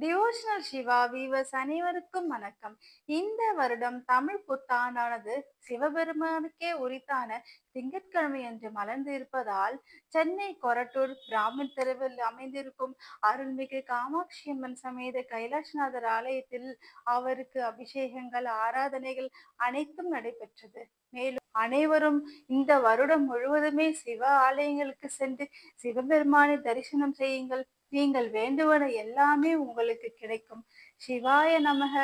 Devotional Siva viewers அனைவருக்கும் வணக்கம். இந்த வருடம் தமிழ் புத்தாண்டானது சிவபெருமானுக்கே உரித்தான திங்கட்கிழமை என்று மலர்ந்து இருப்பதால் சென்னை கொரட்டூர் பிராமன் தெருவில் அமைந்திருக்கும் அருள்மிகு காமாட்சி அம்மன் சமேத கைலாசநாதர் ஆலயத்தில் அவருக்கு அபிஷேகங்கள் ஆராதனைகள் அனைத்தும் நடைபெற்றது. மேலும் அனைவரும் இந்த வருடம் முழுவதுமே சிவ ஆலயங்களுக்கு சென்று சிவபெருமானை தரிசனம் செய்யுங்கள். நீங்கள் வேண்டுவன எல்லாமே உங்களுக்கு கிடைக்கும். சிவாய நமக.